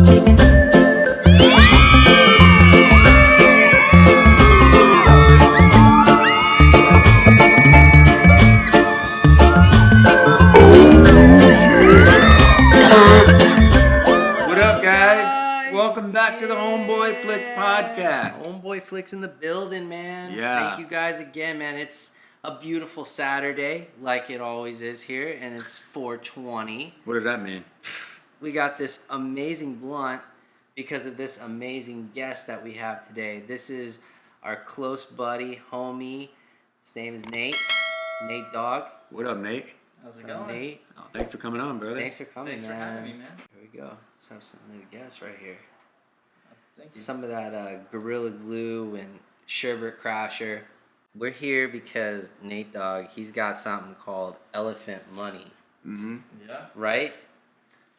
What up, guys? Welcome back to the Homeboi Flicks podcast. Homeboi Flicks in the building, man. Yeah. Thank you guys again, man. It's a beautiful Saturday, like it always is here, and it's 420. What does that mean? We got this amazing blunt because of this amazing guest that we have today. This is our close buddy, homie. His name is Nate. Nate Dogg. What up, Nate? How's it going? Nate. Oh, thanks for coming on, brother. Thanks for coming, Thanks man. for having me, man. Here we go. Let's have some of the guests right here. Thank you. Some of that Gorilla Glue and Sherbet Crasher. We're here because Nate Dogg, he's got something called Elephant Money, Mm-hmm. Yeah. right?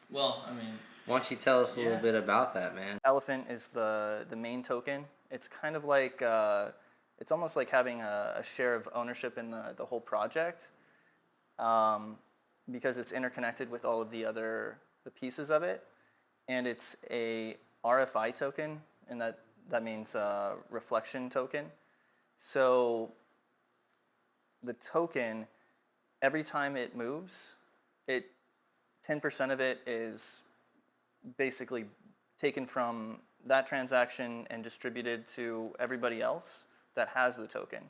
Well, I mean, Why don't you tell us a little Yeah. bit about that, man? Elephant is the main token. It's kind of like, it's almost like having a share of ownership in the whole project, because it's interconnected with all of the pieces of it. And it's a RFI token, and that means reflection token. So the token, every time it moves, 10% of it is basically taken from that transaction and distributed to everybody else that has the token.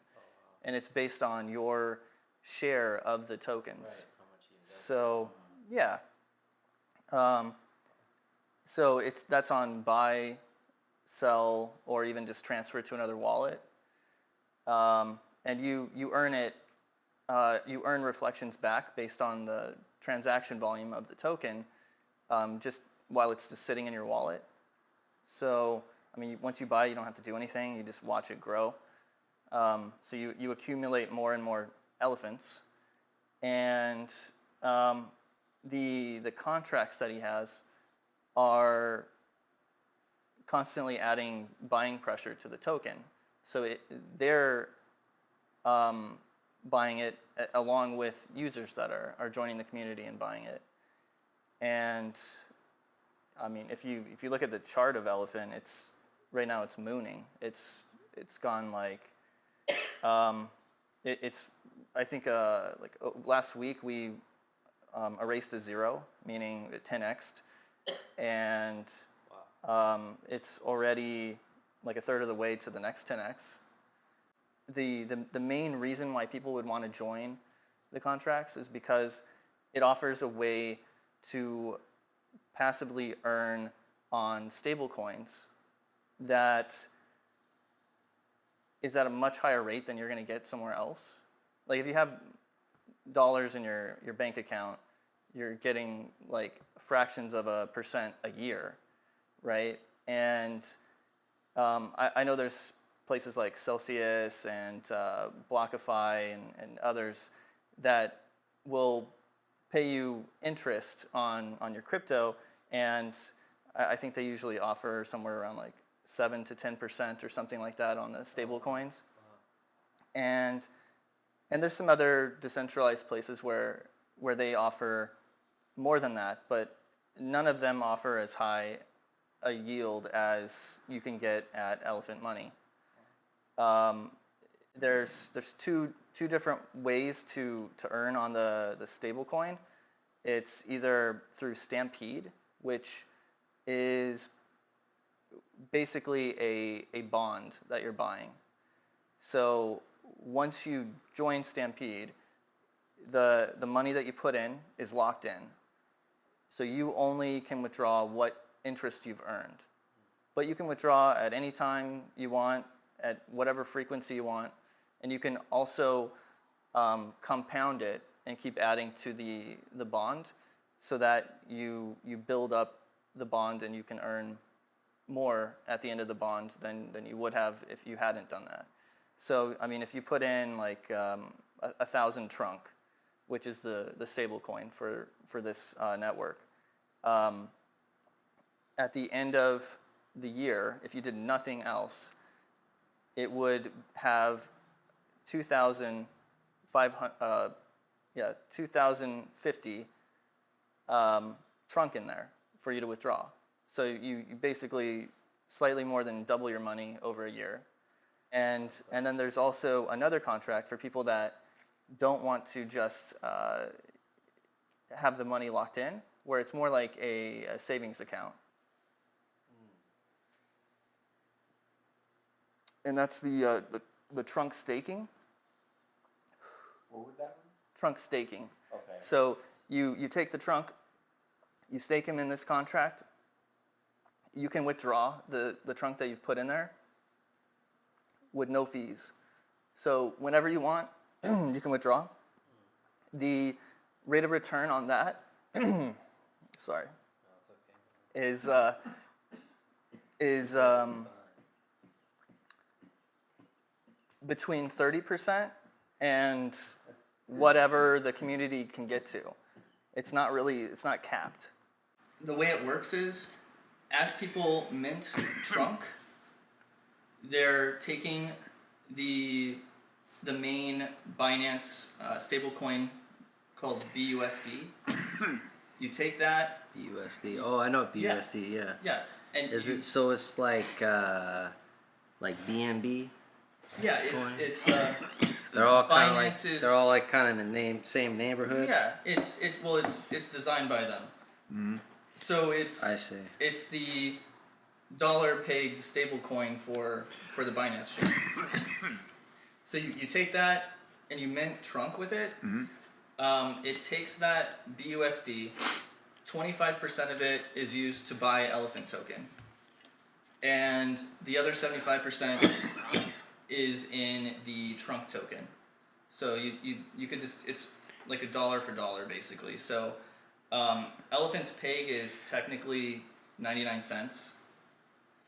And it's based on your share of the tokens. So, yeah. So that's on buy, sell, or even just transfer to another wallet. And you earn it. You earn reflections back based on the transaction volume of the token, just while it's just sitting in your wallet. So, I mean, once you buy, you don't have to do anything. You just watch it grow. So you accumulate more and more elephants, and the contracts that he has are constantly adding buying pressure to the token. So they're buying it along with users that are joining the community and buying it. And I mean, if you look at the chart of Elephant, right now it's mooning. It's gone like I think last week we erased a zero, meaning it 10x'd, and it's already like a third of the way to the next 10x. The main reason why people would want to join the contracts is because it offers a way to passively earn on stable coins that is at a much higher rate than you're going to get somewhere else. Like if you have dollars in your bank account, you're getting like fractions of a percent a year, right? And I know there's places like Celsius and BlockFi and others that will pay you interest on your crypto, and I think they usually offer somewhere around like 7 to 10% or something like that on the stable coins. And there's some other decentralized places where they offer more than that, but none of them offer as high a yield as you can get at Elephant Money. There's two different ways to earn on the stable coin. It's either through Stampede, which is basically a bond that you're buying. So once you join Stampede, the money that you put in is locked in. So you only can withdraw what interest you've earned. But you can withdraw at any time you want, at whatever frequency you want, and you can also compound it and keep adding to the bond so that you build up the bond and you can earn more at the end of the bond than you would have if you hadn't done that. So, I mean, if you put in like 1,000 trunk, which is the stable coin for this network, at the end of the year, if you did nothing else, it would have 2,050 trunk in there for you to withdraw. So you basically slightly more than double your money over a year. And then there's also another contract for people that don't want to just have the money locked in, where it's more like a savings account. And that's the trunk staking. What was that one? Trunk staking. Okay. So you take the trunk, you stake him in this contract. You can withdraw the trunk that you've put in there with no fees. So whenever you want, you can withdraw. The rate of return on that, sorry, is between 30% and whatever the community can get to. It's not capped. The way it works is, as people mint trunk, they're taking the main Binance stablecoin called BUSD. You take that. BUSD. Oh, I know what BUSD. Yeah. Yeah. And Is it so? It's like BNB. Yeah, coin? it's They're all kind of like Binance is- they're all like kind of in the same neighborhood. yeah, it's designed by them. Mm-hmm. So it's I see. It's the dollar pegged stable coin for the Binance chain. So you take that and you mint trunk with it. Mm-hmm. It takes that BUSD, 25% of it is used to buy elephant token. And the other 75% is in the trunk token. So you could just, it's like a dollar for dollar basically. So elephant's peg is technically 99 cents,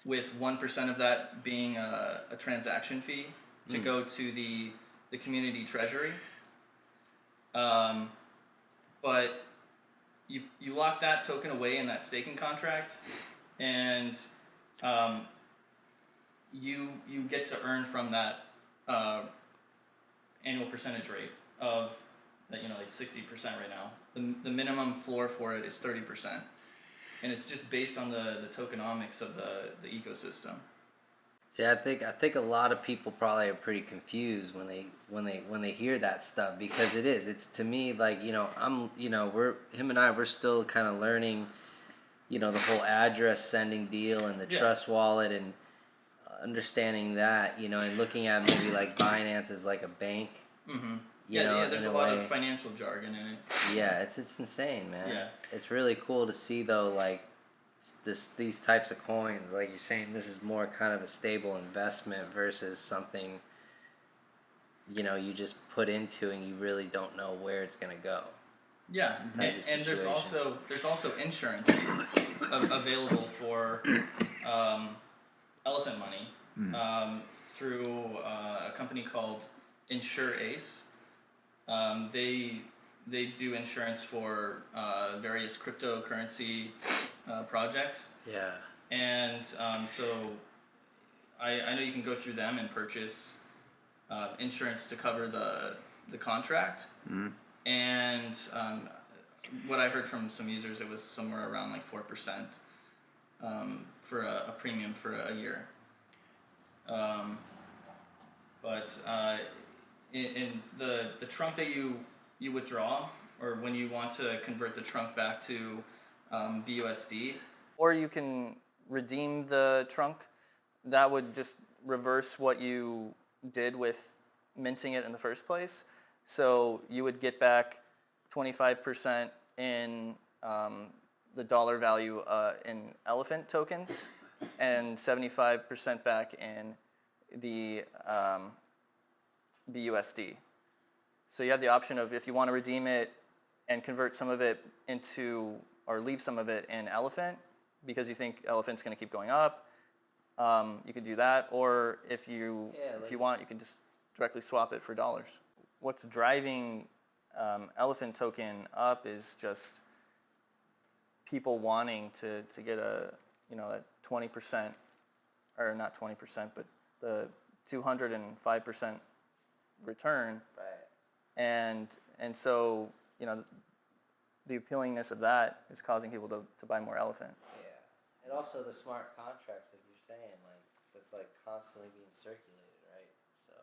with 1% of that being a transaction fee to go to the community treasury. But you lock that token away in that staking contract, and you get to earn from that annual percentage rate of that, like 60% right now. The minimum floor for it is 30%, and it's just based on the tokenomics of the ecosystem. See, I think a lot of people probably are pretty confused when they hear that stuff, because it's to me like, him and I, we're still kind of learning, the whole address sending deal and the trust wallet, and understanding that, and looking at maybe like Binance as like a bank. Mm-hmm. You know, there's in a a lot way. of financial jargon in it. Yeah, it's insane, man. Yeah. It's really cool to see though, like these types of coins, like you're saying, this is more kind of a stable investment versus something, you just put into and you really don't know where it's gonna go. Yeah, and there's also insurance available for elephant money through a company called Insure Ace. They do insurance for various cryptocurrency projects. Yeah. And so I know you can go through them and purchase insurance to cover the contract. Mm-hmm. And what I heard from some users, it was somewhere around like 4% for a premium for a year. But in the trunk that you withdraw, or when you want to convert the trunk back to BUSD. Or you can redeem the trunk. That would just reverse what you did with minting it in the first place. So you would get back 25% in the dollar value in elephant tokens, and 75% back in the BUSD. So you have the option of, if you want to redeem it and convert some of it into, or leave some of it in elephant because you think elephant's going to keep going up, you could do that. Or if you want, you can just directly swap it for dollars. What's driving elephant token up is just people wanting to get a, that 20%, or not 20%, but the 205% return. Right. And so, the appealingness of that is causing people to buy more elephant. Yeah. And also the smart contracts, like you're saying, like that's like constantly being circulated, right? So.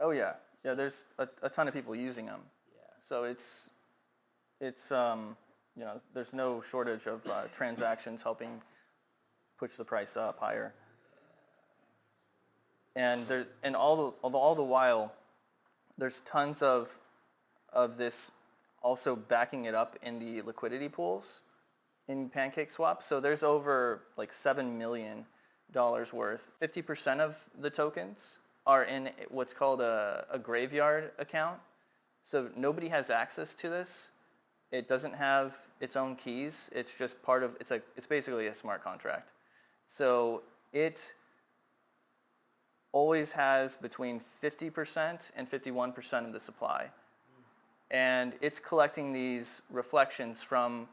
Oh yeah, yeah. There's a ton of people using them. Yeah. So it's there's no shortage of transactions helping push the price up higher. And all the while, there's tons of this also backing it up in the liquidity pools in PancakeSwap. So there's over like $7 million worth. 50% of the tokens are in what's called a graveyard account. So nobody has access to this. It doesn't have its own keys. It's just part of, it's basically a smart contract. So it always has between 50% and 51% of the supply. And it's collecting these reflections from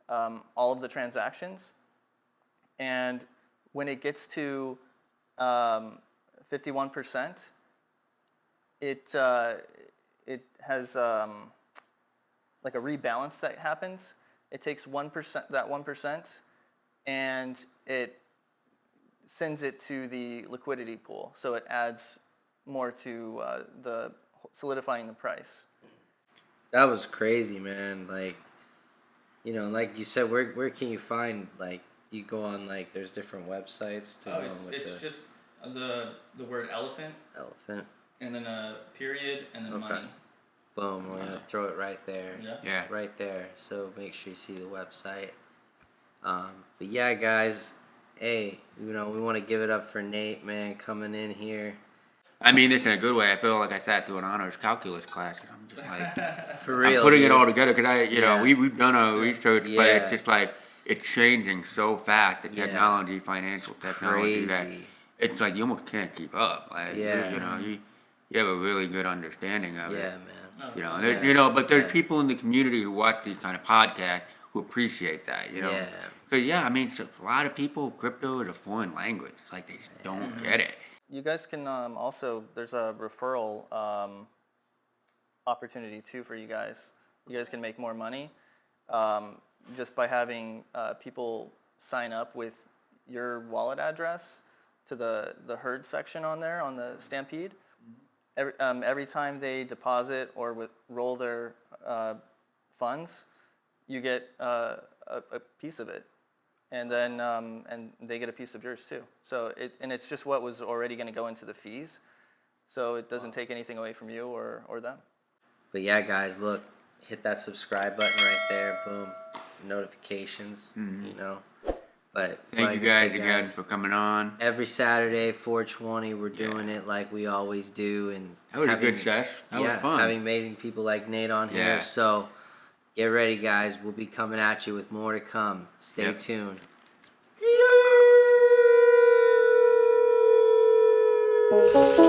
all of the transactions. And when it gets to 51%, it has like a rebalance that happens. It takes 1%, that 1%, and it sends it to the liquidity pool. So it adds more to the solidifying the price. That was crazy, man. Like, like you said, where can you find, like, you go on, like, there's different websites to go on with it's just the word elephant elephant. and then a period and then money. Boom, we're gonna throw it right there. Yeah. Right there. So make sure you see the website. But yeah, guys, hey, we want to give it up for Nate, man, coming in here. I mean this in a good way. I feel like I sat through an honors calculus class. I'm just like, For real, I'm putting dude. it all together because we've done our research, but Yeah. it's just like it's changing so fast. The technology, financial technology, that Crazy. it's like you almost can't keep up. Like you have a really good understanding of it. Yeah, man. But there's people in the community who watch these kind of podcasts who appreciate that, Yeah. Because I mean, so a lot of people, crypto is a foreign language. It's like they just don't get it. You guys can also, there's a referral opportunity too for you guys. You guys can make more money just by having people sign up with your wallet address to the herd section on there on the Stampede. Every time they deposit or roll their funds, you get a piece of it, and then and they get a piece of yours too. So it's just what was already going to go into the fees, so it doesn't take anything away from you or them. But yeah, guys, look, hit that subscribe button right there. Boom, notifications. But Thank you guys again for coming on. Every Saturday, 420, we're doing it like we always do, and that was a good session. That was fun. Having amazing people like Nate on here. So get ready, guys. We'll be coming at you with more to come. Stay tuned. Yeah.